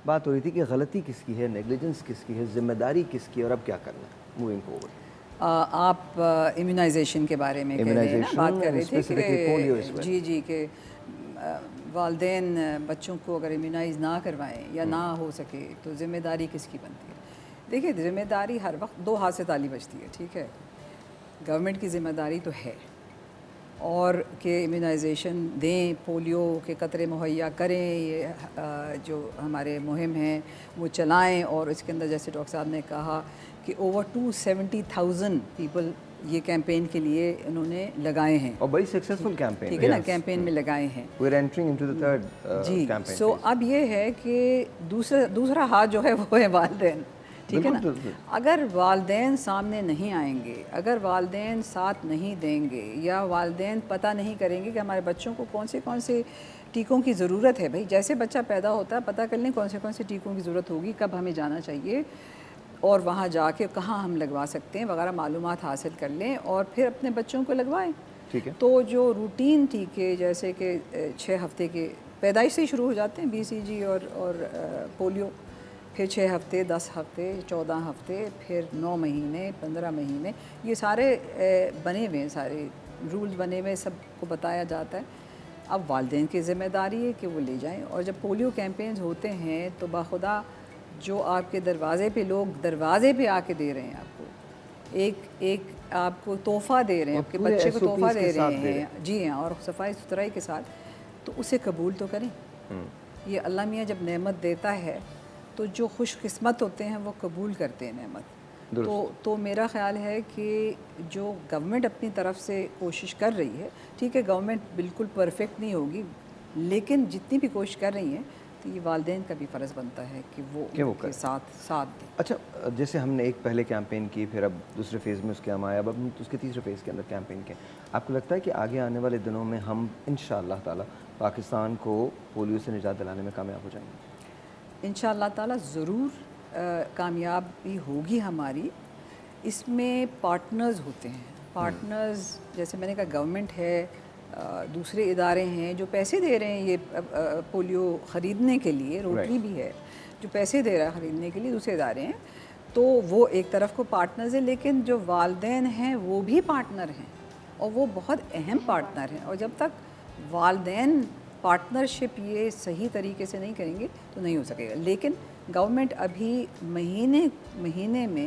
بات ہو رہی تھی کہ غلطی کس کی ہے، نیگلیجنس کس کی ہے، ذمہ داری کس کی ہے اور اب کیا کرنا ہے موونگ فارورڈ؟ آپ امیونائزیشن کے بارے میں کہہ رہے ہیں نا، بات کر رہے تھے کہ جی کہ والدین بچوں کو اگر امیونائز نہ کروائیں یا نہ ہو سکے تو ذمہ داری کس کی بنتی ہے؟ دیکھیے ذمہ داری ہر وقت دو ہاتھ سے تالی بجتی ہے، ٹھیک ہے، گورنمنٹ کی ذمہ داری تو ہے اور کہ امیونائزیشن دیں، پولیو کے قطرے مہیا کریں، یہ جو ہمارے مہم ہیں وہ چلائیں، اور اس کے اندر جیسے ڈاکٹر صاحب نے کہا کہ اوور 270,000 پیپل یہ کیمپین کے لیے انہوں نے لگائے ہیں، اور بڑی سکسیسفل کیمپین، ٹھیک ہے نا، کیمپین میں لگائے ہیں. We are entering into the third G campaign. So اب یہ ہے کہ دوسرا ہاتھ جو ہے وہ ہے والدین، ٹھیک ہے نا. اگر والدین سامنے نہیں آئیں گے، اگر والدین ساتھ نہیں دیں گے، یا والدین پتہ نہیں کریں گے کہ ہمارے بچوں کو کون سے ٹیکوں کی ضرورت ہے، بھائی جیسے بچہ پیدا ہوتا ہے پتہ کر لیں کون سے ٹیکوں کی ضرورت ہوگی، کب ہمیں جانا چاہیے اور وہاں جا کے کہاں ہم لگوا سکتے ہیں وغیرہ معلومات حاصل کر لیں اور پھر اپنے بچوں کو لگوائیں. ٹھیک ہے. تو جو روٹین ٹیکے جیسے کہ 6 ہفتے کے پیدائش سے ہی شروع ہو جاتے ہیں، BCG اور پولیو، پھر 6 ہفتے، 10 ہفتے، 14 ہفتے، پھر 9 مہینے، 15 مہینے، یہ سارے بنے ہوئے ہیں، سارے رولز بنے ہوئے، سب کو بتایا جاتا ہے. اب والدین کی ذمہ داری ہے کہ وہ لے جائیں. اور جب پولیو کیمپینز ہوتے ہیں تو باخدا جو آپ کے دروازے پہ لوگ دروازے پہ آ کے دے رہے ہیں آپ کو ایک آپ کو تحفہ دے رہے ہیں، آپ کے بچے کو تحفہ دے رہے ہیں، جی ہاں، اور صفائی ستھرائی کے ساتھ، تو اسے قبول تو کریں. یہ اللہ میاں جب نعمت دیتا ہے تو جو خوش قسمت ہوتے ہیں وہ قبول کرتے ہیں نعمت. تو میرا خیال ہے کہ جو گورنمنٹ اپنی طرف سے کوشش کر رہی ہے، ٹھیک ہے گورنمنٹ بالکل پرفیکٹ نہیں ہوگی، لیکن جتنی بھی کوشش کر رہی ہیں تو یہ والدین کا بھی فرض بنتا ہے کہ وہ ان کے ساتھ دیں. اچھا، جیسے ہم نے ایک پہلے کیمپین کی، پھر اب دوسرے فیز میں اس کے ہم آئے، اب اس کے تیسرے فیز کے اندر کیمپین کے، آپ کو لگتا ہے کہ آگے آنے والے دنوں میں ہم انشاءاللہ تعالی پاکستان کو پولیو سے نجات دلانے میں کامیاب ہو جائیں گے؟ انشاءاللہ تعالی ضرور کامیابی ہوگی ہماری. اس میں پارٹنرز ہوتے ہیں، پارٹنرز جیسے میں نے کہا گورنمنٹ ہے، دوسرے ادارے ہیں جو پیسے دے رہے ہیں یہ پولیو خریدنے کے لیے، روٹری بھی ہے جو پیسے دے رہا ہے خریدنے کے لیے، دوسرے ادارے ہیں، تو وہ ایک طرف کو پارٹنرز ہیں. لیکن جو والدین ہیں وہ بھی پارٹنر ہیں اور وہ بہت اہم پارٹنر ہیں، اور جب تک والدین پارٹنرشپ یہ صحیح طریقے سے نہیں کریں گے تو نہیں ہو سکے گا. لیکن گورنمنٹ ابھی مہینے میں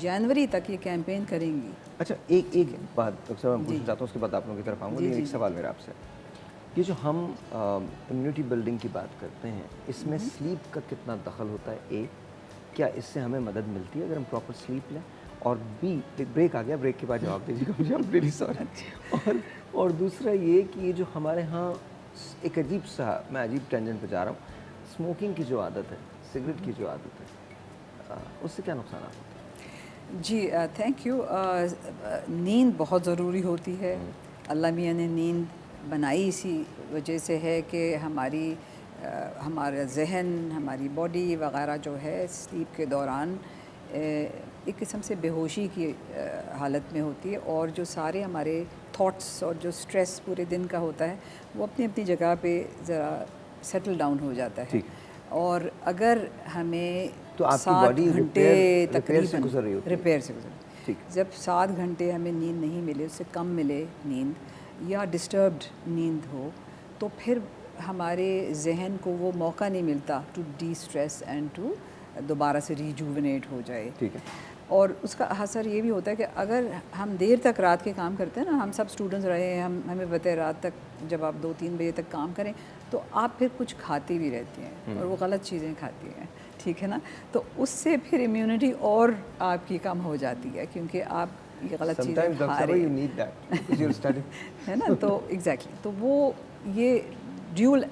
جنوری تک یہ کیمپین کریں گی. اچھا، ایک بات ڈاکٹر صاحب میں پوچھنا چاہتا ہوں، اس کے بعد آپ لوگوں کی طرف آؤں گا، لیکن ایک سوال میرا آپ سے، یہ جو ہم امیونٹی بلڈنگ کی بات کرتے ہیں، اس میں سلیپ کا کتنا دخل ہوتا ہے؟ کیا اس سے ہمیں مدد ملتی ہے اگر ہم پراپر سلیپ لیں؟ اور بریک آ گیا، بریک کے بعد جواب دیجیے گا مجھے، I'm really sorry. اور دوسرا یہ کہ یہ جو ہمارے ہاں ایک عجیب سا، میں عجیب ٹینجنٹ پہ جا رہا ہوں، اسموکنگ کی جو عادت ہے، سگریٹ کی جو عادت ہے، اس سے کیا نقصانات ہوتے ہیں؟ جی تھینک یو. نیند بہت ضروری ہوتی ہے. اللہ میاں نے نیند بنائی اسی وجہ سے ہے کہ ہمارا ذہن، ہماری باڈی وغیرہ جو ہے سلیپ کے دوران ایک قسم سے بے ہوشی کی حالت میں ہوتی ہے، اور جو سارے ہمارے تھاٹس اور جو سٹریس پورے دن کا ہوتا ہے وہ اپنی اپنی جگہ پہ ذرا سیٹل ڈاؤن ہو جاتا ہے. اور اگر ہمیں 7 گھنٹے تقریباً ریپیئر سے گزر، جب 7 گھنٹے ہمیں نیند نہیں ملے، اس سے کم ملے نیند یا ڈسٹربڈ نیند ہو، تو پھر ہمارے ذہن کو وہ موقع نہیں ملتا to destress and to دوبارہ سے ریجوونیٹ ہو جائے. اور اس کا اثر یہ بھی ہوتا ہے کہ اگر ہم دیر تک رات کے کام کرتے ہیں نا، ہم سب اسٹوڈنٹس رہے ہیں، ہمیں پتہ ہے رات تک جب آپ 2-3 بجے تک کام کریں تو آپ پھر کچھ کھاتے بھی رہتے ہیں اور وہ غلط چیزیں کھاتی ہیں، ٹھیک ہے نا. تو اس سے پھر امیونٹی اور آپ کی کم ہو جاتی ہے کیونکہ آپ یہ غلط چیزیں کھا رہے ہیں، ہے نا. تو ایگزیکٹلی، تو وہ یہ ڈیول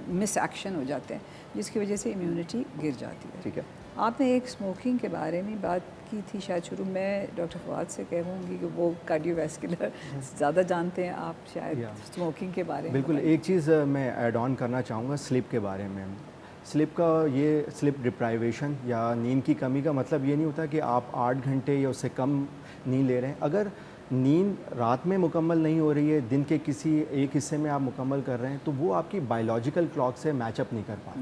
مس ایکشن ہو جاتے ہیں جس کی وجہ سے امیونٹی گر جاتی ہے. ٹھیک ہے. آپ نے ایک اسموکنگ کے بارے میں بات کی تھی شاید شروع میں، ڈاکٹر فواد سے کہوں گی کہ وہ کارڈیو ویسکولر زیادہ جانتے ہیں آپ شاید اسموکنگ کے بارے میں. بالکل، ایک چیز میں ایڈ آن کرنا چاہوں گا سلیپ کے بارے میں. سلیپ کا یہ سلیپ ڈپرائیویشن یا نیند کی کمی کا مطلب یہ نہیں ہوتا کہ آپ 8 گھنٹے یا اس سے کم نیند لے رہے ہیں. اگر نیند رات میں مکمل نہیں ہو رہی ہے، دن کے کسی ایک حصے میں آپ مکمل کر رہے ہیں، تو وہ آپ کی بایولوجیکل کلاک سے میچ اپ نہیں کر پاتی.